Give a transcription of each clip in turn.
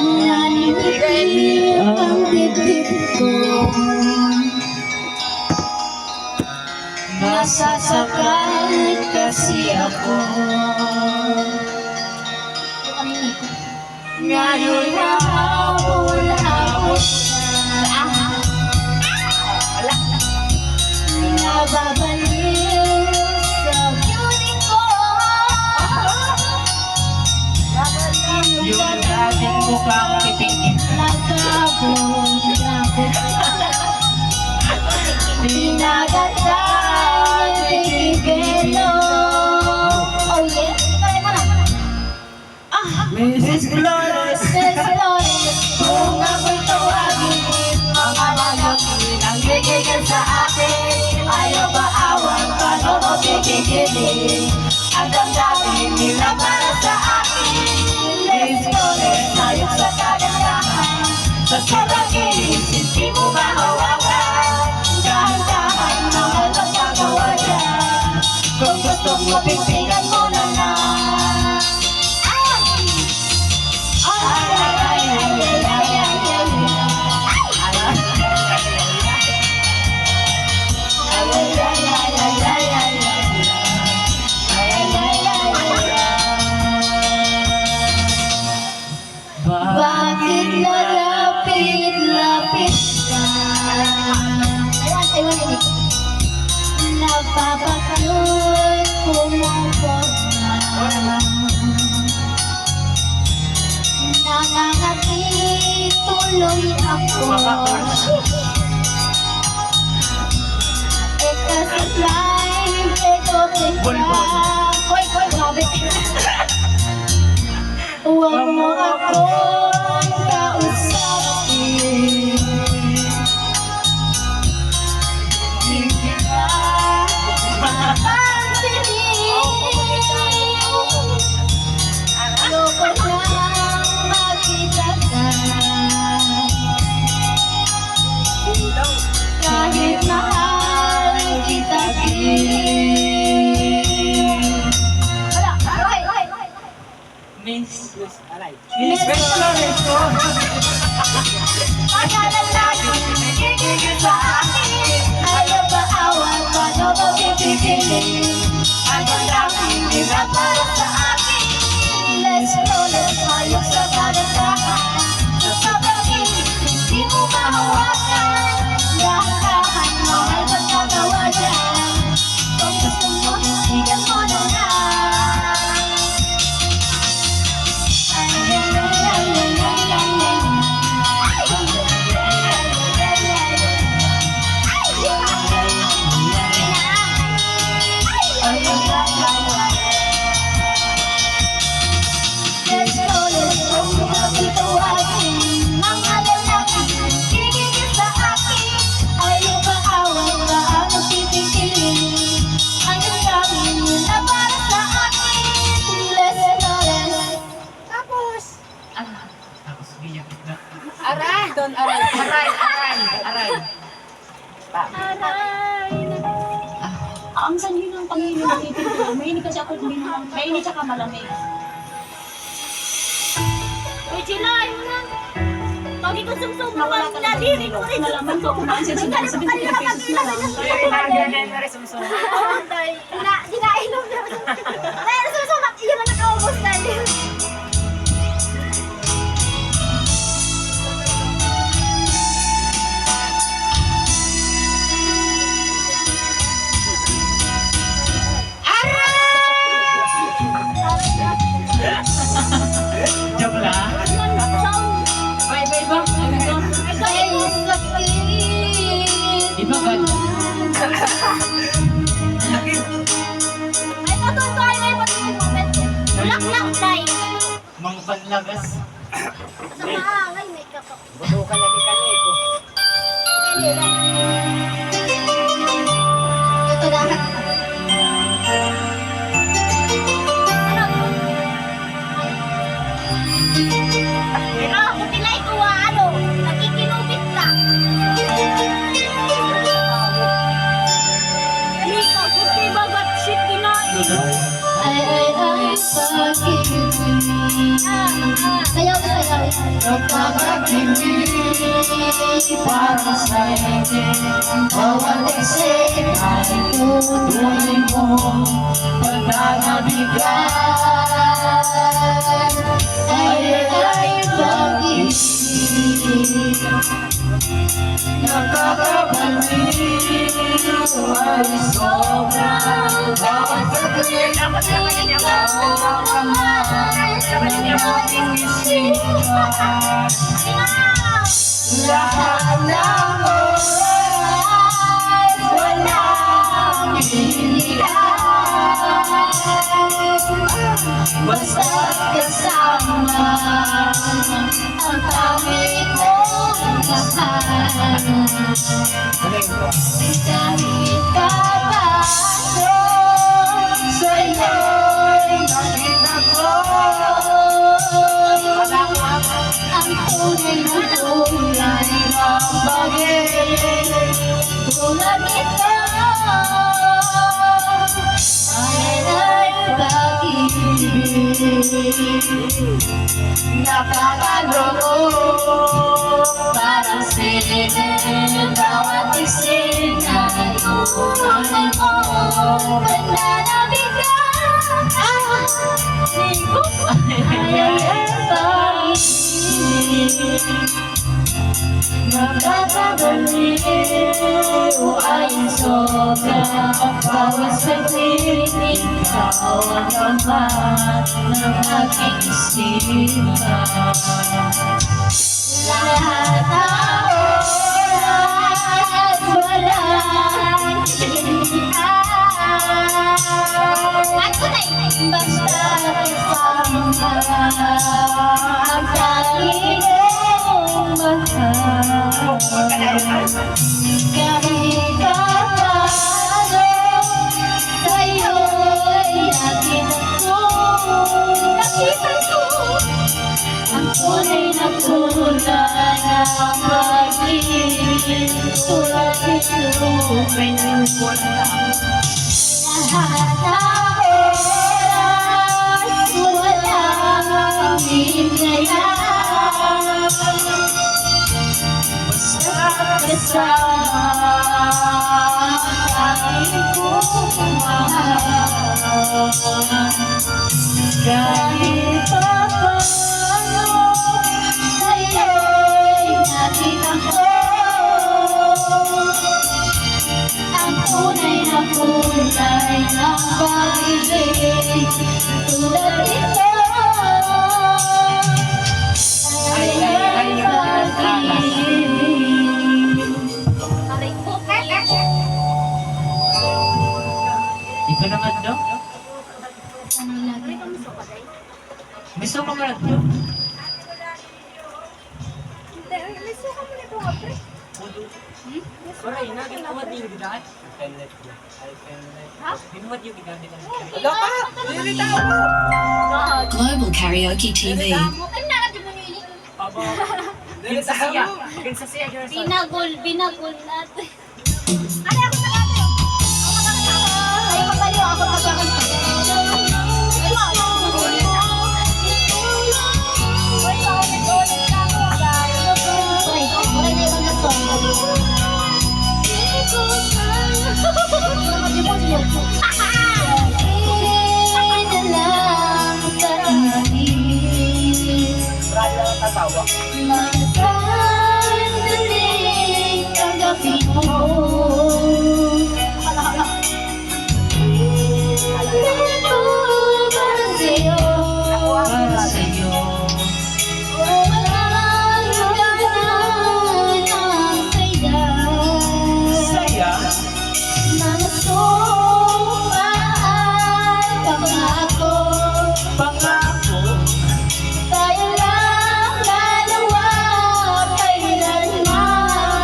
Nanginigil ang dibdib ko. Nasasakal kasi ako. Ngayon habol-habol na nababaliw sa beauty ko. Yung dating mukhang titingin. Nagkabog-labog pinagatan pinigelo. Oh yeah, kaya mo na. Mrs. Flores, Mrs. Flores, kung ako'y tawagin, mga lalaki ang gigigil sa akin. Ayaw ba awan, paano mo gigigilin? Ang damdamin nila para sa akin. Mrs. Flores, tayo sa kagandahan. Sa sobrang inis, hindi mo mahawakan. Dahan-dahan, mahal ang gagawa dyan. Kung gusto mo, pipingan mo na lang. Bakit nalapit-lapit ka? Aywan ini. Napapakot kumukot na. Nangangati tuloy ako. Eka-supply, eko-kita. Hoy, grabe. Huwag mo akong kausapin. Hindi ka papansinin. Ayoko nang makita ka. Kahit mahal kita din. Miss Flores ko. Pagkalalaki, gigigil sa akin. Ayaw ba awan, paano mo pipigilin? Ang damdamin nila para sa akin. Let's roll, let's hayop sa kagandahan. Sa sobrang inis, hindi mo mahawakan. Dahan-dahan, mahal bang nagawa dyan? Kung gusto mo, hintigan mo na lang. Aray! Doon, aray! Aray! Aray! Ang sanhi ng Panginoon na titigil. Mainit kasi ako minum. Mainit saka malamig. Uy, Chila, ayaw mo na. Pagi ko sumsum mo Nawala ang ka lang nadiri ng ko rin. nalaman ko kung bakit siya sinasabi ng pesos na lang. Di na inom na. Dahil sumsumak, iyan na nakaubos na yun. Joke lang. Bye-bye ba? Ay, sakit. Di ba ba? Ay, patutuay na yung patutuay. Ulak-lak tayo. Mga panlagas. Sa maangay, may kapag. Butukan lagi kanito. Ito na. Pero ako tilay ko ano, nakikinupit lang. Lika, kuti bagat shit kinain. Ay, sakit. Sayaw. Nagkakakilig para sa'yo. Bawat isip ay tutuloy mo pagkakabigat ay pag-ibig. Nakakabaliw ay sobrang bawat saglit ang ating isipan. Lahat ng oras walang pilihan, basta't kasama ang tawid mong mahal. Kahit papaano sa'yo'y nakita ko ang tunay na kulay ng bagay. Tulad nito ay pag-ibig. Nakakaloko parang silid bawat isip na tunay mo pananabigan. Ay pag-ibig. Nakakabaliw ay sobra bawat saglit ikaw ang lahat ng aking isipan. Lahat ng oras walang pilihan, basta't kasama ang tawid mong mahal. Kahit papaano sa'yo'y nakita ko ang tunay na kulay ng pag-ibig. Tulad nito lahat ng oras walang biglayan, basta't kasama ang aking mahal. Kahit papaano sa'yo'y nakita ko ang tunay na kulay ng pag-ibig. Tulad nito ay pag-ibig. Ikaw naman daw? Miso ka man daw? Global Karaoke TV. Binagol natin. Ano ako sa atin? Ay, kapaliw ako magkakanta. Masandaling tanggapin mo. Ito para sa'yo. Para sa'yo. Walang hangganan ang saya. Mga sumaan pangako. Tayo lang dalawa kailanman.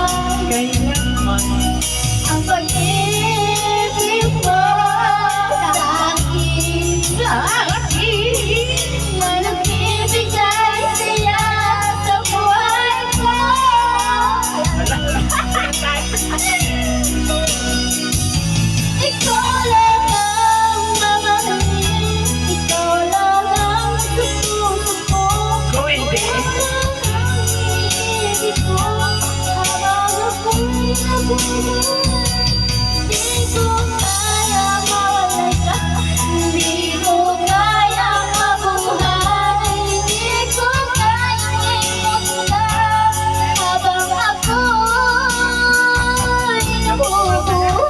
Di ko kaya mawalay ka, di ko kaya mabuhay, di ko kaya imot ka habang ako'y nabubuhay.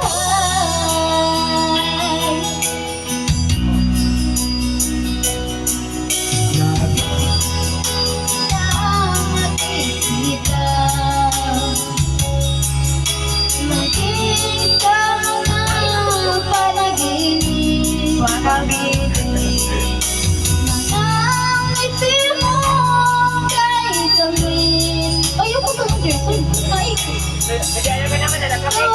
Nagaya ka naman na nagkapit.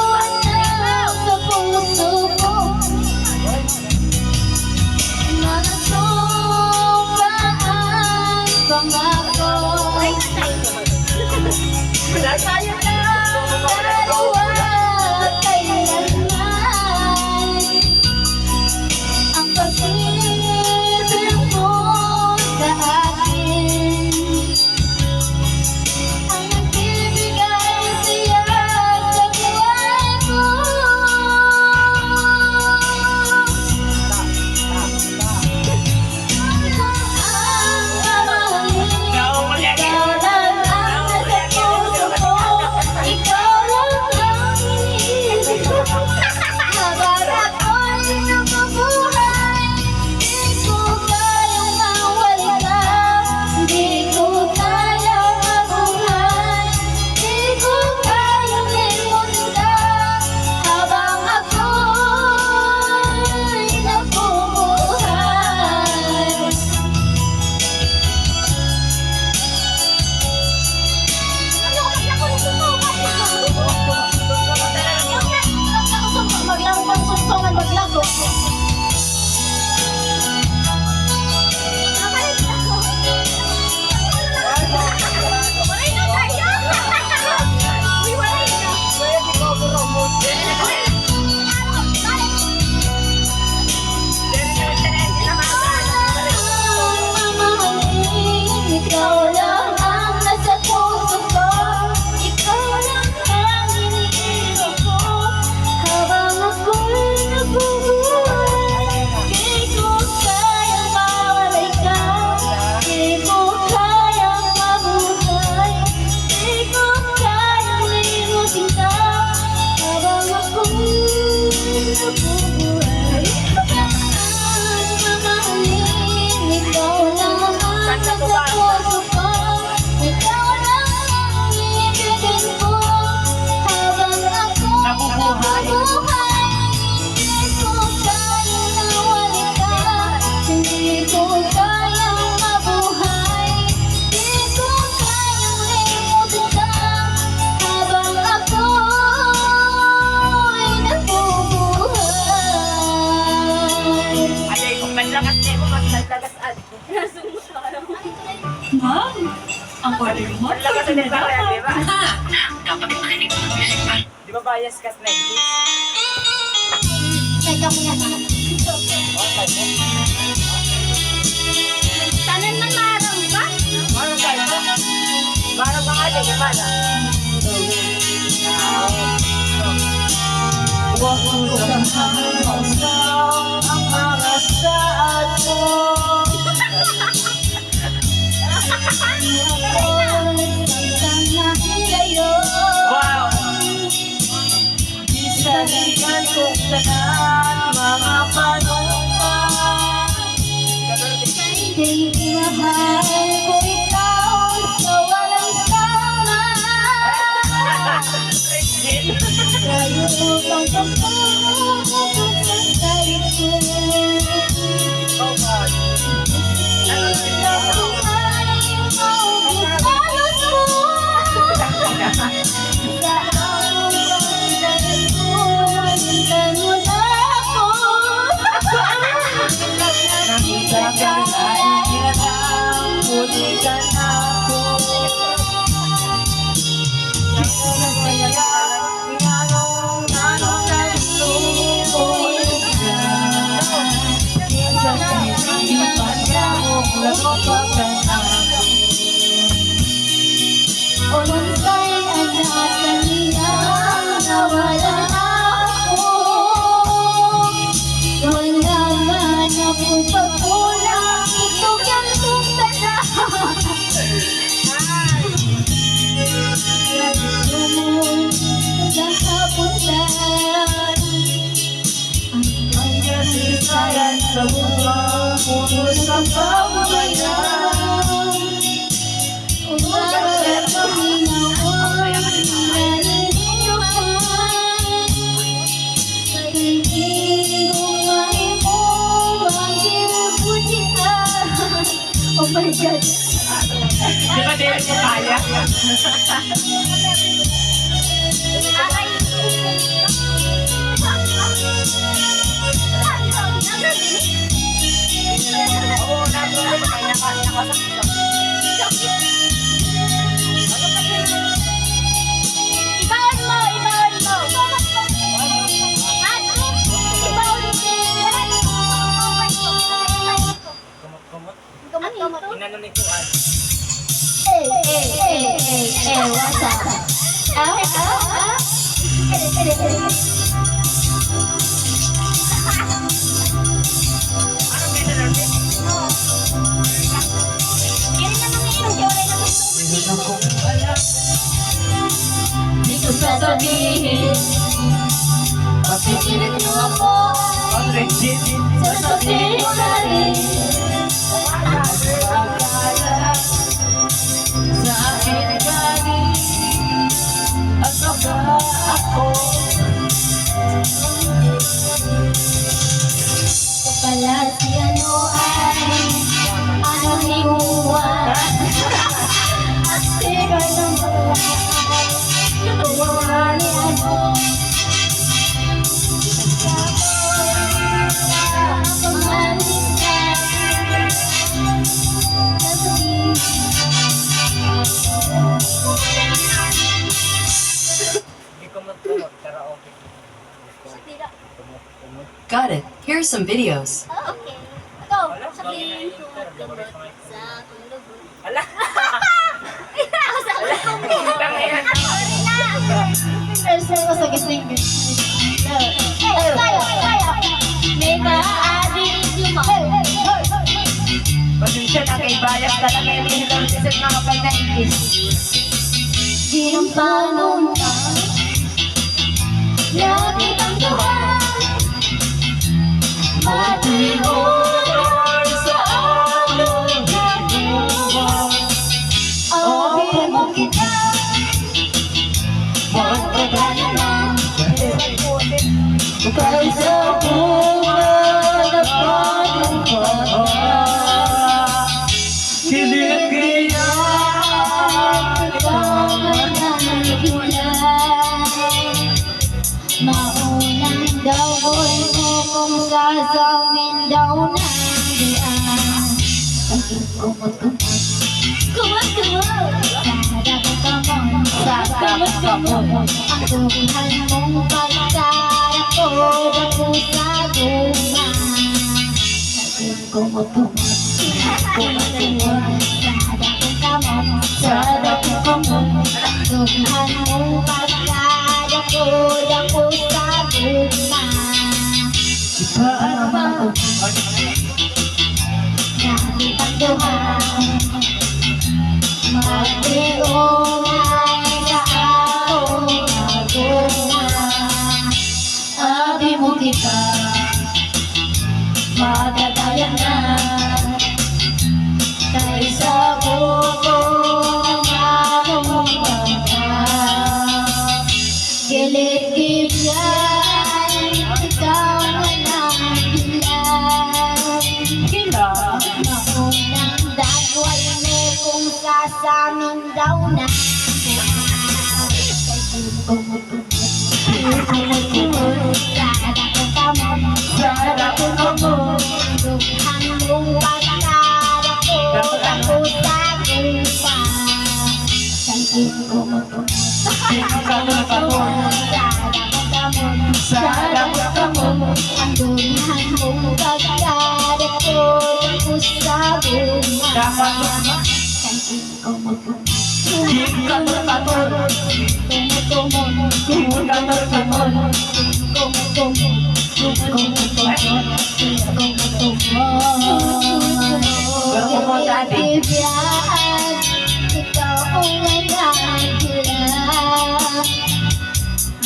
Wala tayo na. Ang pag-ibig mo sa akin ang nagbibigay siya sa buhay ko. Ikaw lang ang nasa puso ko, ikaw lang ang iniisip ko habang ako'y nabubuhay. Di ko kayang mawalay ka, di ko kayang mabuhay, di ko kayang limutin ka habang ako'y nabubuhay. Mamahalin, ikaw lang ang nasa puso ko, ikaw lang ang ibigin ko habang ako'y nabubuhay. Hindi ko kayang nawalay ka, hindi ko kayang mabuhay, di ko kayang limutin ka habang ako'y nabubuhay. Ay, kung manlakas niya mo, mas naglagasad. Ma'am, ang order mo? Manlakas na din ba kaya, di ba? Dapat makinig ng music pa. Di ba bias ka sa Netflix? Teka mo yan, ha? Tanan man marang ba? Marang tayo mo? Marang ka nga din, di ba na? Huwag mo sasang ang mga saad mo. Wow! Isalikan kong tanan mga panumpa. Hindi mahal ko ikaw sa walang sama. Kayo ang pagkakasasali ko. Oh God. Ikaw ay maubuhay. Oo, natuloy na kaya nakasakit. Ibaon mo, ibaon mo. At, ibaon Kumot-kumot. Kumot-kumot. Inano ni Kuan. What's up? Anong ganyan natin? Yan na mga inom, di wala na gusto. Di ko sasabihin, Pipilit mo ako, Pag-regit. sasabihin ko na rin. sa akin galing, at baka ako Pala si ano ay anong himuan. At teka ng balaan, tuwa ni ano. Hindi kumot-kumot. Karaoke. Got it. Here's some videos. Okay. Ito, Wala, sabihin ko bagay na ito. sa tulog. Ala! Ako sa tulog. Tangina. First ko sa gising. Kaya. May maaari lumang. Pasensya na kay Bayas talaga yung hinilortisan mga pag-naibis. Di ng panunta, lagi kang duhan. matiwala sa aming buwan. Amin mo kita, Magpagaya na kaysa buwan na panumpa. Kiligyan ikaw ang ilan. Maunang dawoy mo kung sasamin daw ng diyan. Kumot-kumot, kumot-kumot, sa kumot-kumot, ang tuhan mong pagkarako, dako sa guma. Kumot-kumot, kumot-kumot, sa dako kamot, tuhan mong pagkarako, dako sa guma. Nakitang duhan, mag-iungay ka ako naguna. Abi mo kita, magdadaya na, kaysa buko ng among bata. Gilid-gibyan, ikaw na nagilan. Maunang dagway mo kung sasamin daw na. Kumot-kumot, sada ko kamot, dughan mong pagkarako, dako sa gupa. Kay kumot-kumot, sada ko kamot, ang dughan mong pagkarako, dako sa gupa. Kay kumot-kumot,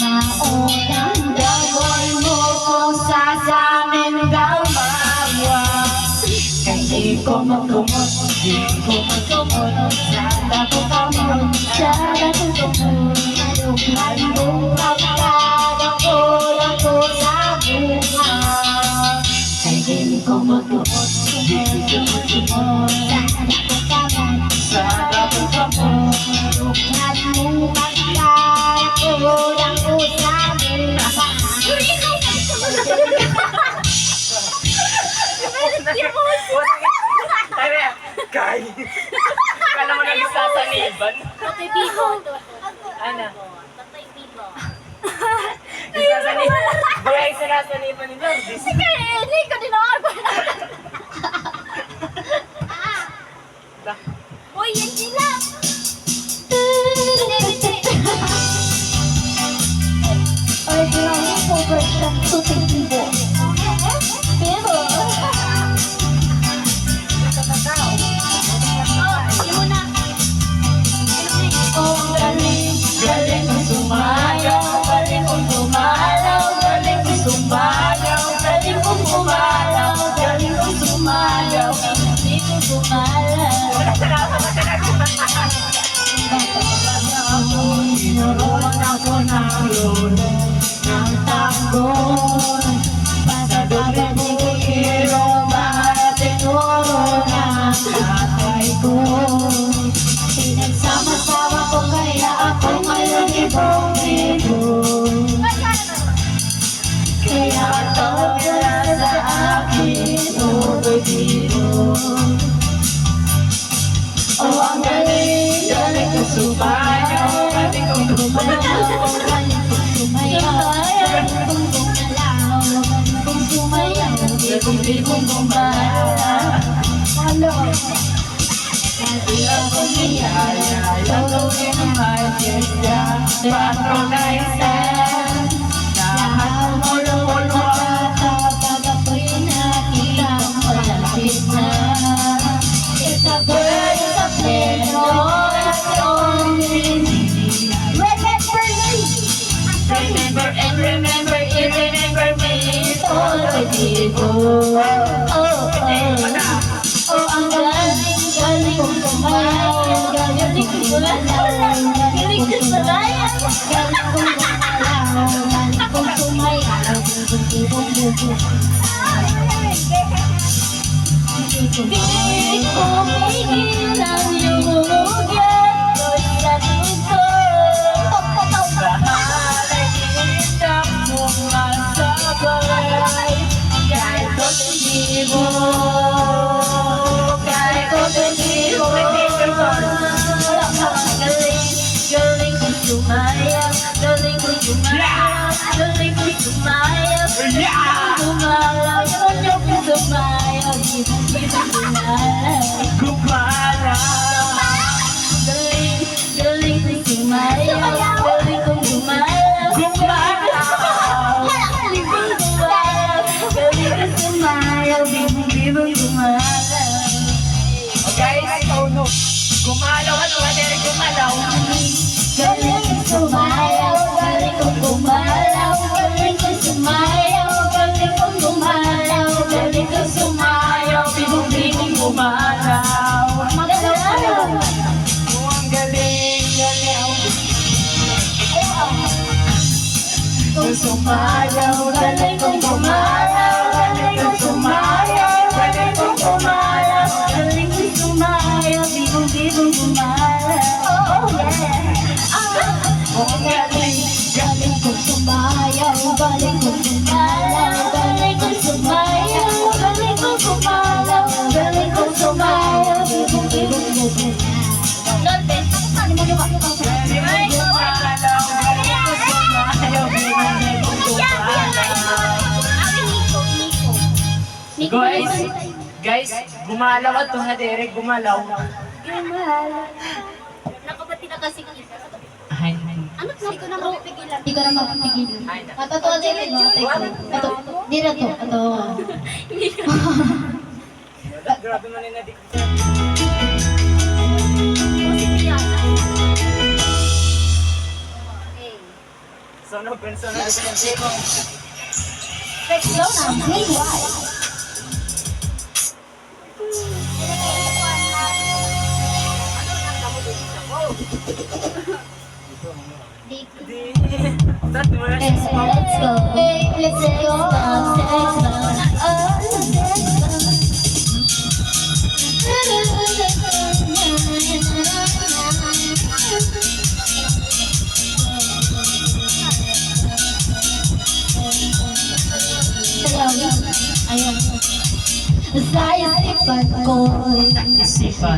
maunang gawin mo kung sasamin daw magwa. Hindi ko magkumot, di ko magkumot, sada ko kamot, sada ko kumot. Malunghan mong pagkadako, dako sa bunga. Hindi ko magkumot, di ko magkumot, sada ko kamot, sada ko kamot. laban. Totoy Bibo. Ano? Totoy Bibo. Bagay sinasanipan ni Lourdes. Hindi ko din ako. Uy, yan sila. Ay, grabe po, version Totoy Bibo. Bibo. Yun muna. Oh, galing, galing kong sumayaw, galing kong dumalaw, galing kong sumayaw, galing kong dumalaw, galing kong sumayaw, hindi ko dumalaw. Tinuruan ako ng lolo, ng tanggol, pasabagat ni Kiro, mga tinuro ng tatay ko. Pinagsama-sama ko kaya ako ngayon ibong-ibong. Kaya tawag sa akin, Totoy Bibo. Oh, ang galing, galing kong sumayaw, galing kong gumalaw, galing kong sumayaw, galing kong gumalaw, galing kong sumayaw, bibong-bibong gumalaw. Dati ako niyaya, gagawin ang majesya, patronizen. Lahat ng mulo-mulo kapag ako'y nakita, malalapit na. It's a bird, it's a plane, no, it's only me. Remember and remember it, remember me, Totoy Bibo. Oh, ang galing, galing kong sumayaw, galing kong gumalaw, galing kong sumayaw, galing kong gumalaw, galing kong sumayaw, bibong-bibong. Di ko pigilan yung ugat ko'y sa tubo. Bahala'y itak mong masabay, kay Totoy Bibo. Kay Totoy Bibo. Galing, galing kong sumayaw, galing kong sumayaw, galing kong sumayaw, galing kong gumalaw, galing kong sumayaw, bibong-bibong gumalaw. Galing, galing kong sumayaw, galing kong gumalaw, gumalaw, galing kong gumalaw, galing kong sumayaw, bibong-bibong gumalaw. Guys, oh no. Gumalaw at water, gumalaw. Galing kong sumayaw, galing kong gumalaw, galing kong sumayaw, galing kong gumalaw, galing kong sumayaw, bibong-bibong gumalaw. Magalaw! Oh, ang galing, galing. Kung sumayaw, galing kong gumalaw, galing kong sumayaw, galing kong gumalaw, galing kong sumayaw, bibong-bibong gumalaw. Oh, yeah! Oh, galing, galing kong sumayaw, galing kong gumalaw, galing kong sumayaw, galing kong gumalaw, galing kong sumayaw, bibong-bibong gumalaw. Lord, Ben, saan mo yung Gumalaw, sumayaw, bibong-bibong gumalaw. Guys, gumalaw at tuhadere, gumalaw. Nakabati na kasi kita. Ay, Ano hindi ko na mapipigilan. Hindi ko na mapipigilan. Ito to, dire no? Ito, dire to. Ito. grabe man yung nadik. Musik yata. Okay. Sono, pensono. Flex slow na. Meanwhile. Dati mo na Let's go. Let's go. Let's go. Ayan. Saya isipan ko'y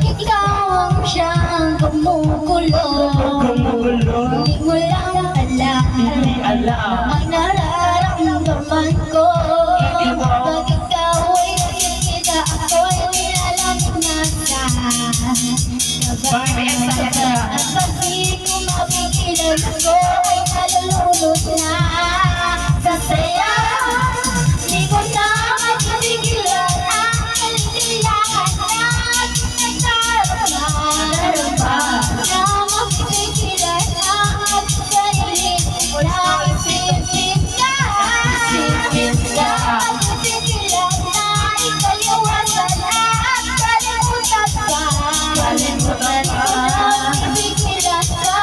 ikaw ang siyang gumugulo. Hindi mo lang alam ang nararamdaman ko. Pag ikaw ay nakikita ako'y nilalang nasa at pag di ko mapigilan ko ay nalulunod na sa saya. Di ko na mapigilan ang kaligayahan na nagdarama na mapigilan ang sarili na isipin ka. Mapigilan na ikaliwasan at kalimutan ka. Kalimutan ka. Mapigilan ka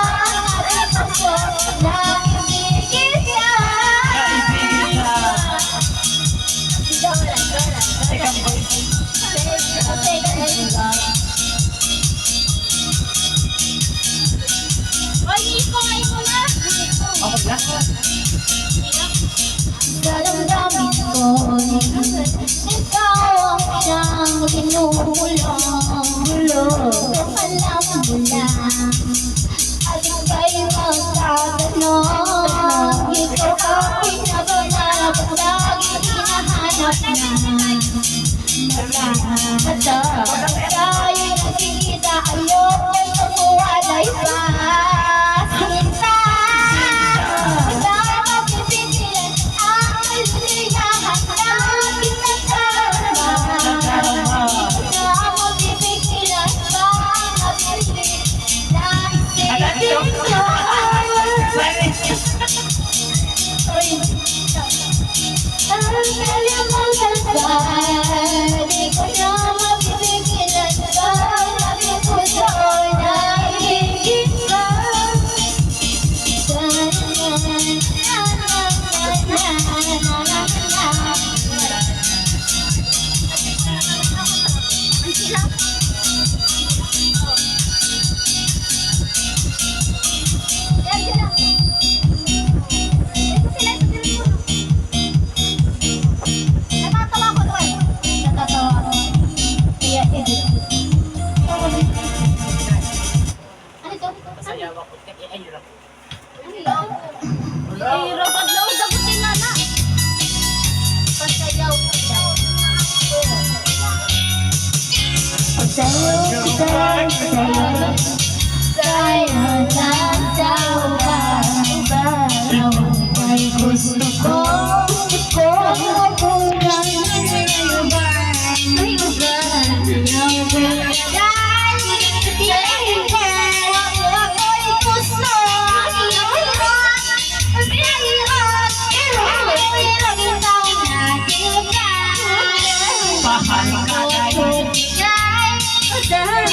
at ako na ibigin ka. Daramdamin ko, ikaw ang siyang tinulong. Alam mo lang, at ika'y magtatanong. Ikaw ang pinabanap at lagi hinahanap na magkakata. Tayo'y nakikita, ayok'y tumuwalay pa. Sinta, ikaw ang pipigilan ang kaligayahan na kinadarama. Ikaw ang pipigilan ang napili na isipin ko. Ang kalimutan ka, di ko na mapipigilan ka. Sabi ko sa'yo na ibigin ka. Natatawa ko doon. Natatawa ako. Kaya edit. Ano to? Ay, robot daw, dagutin na na. Pasayaw. Sayo, sayo lang tawag. Ay gusto ko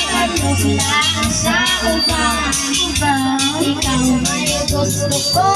mapulang sa ubang ikaw ay gusto ko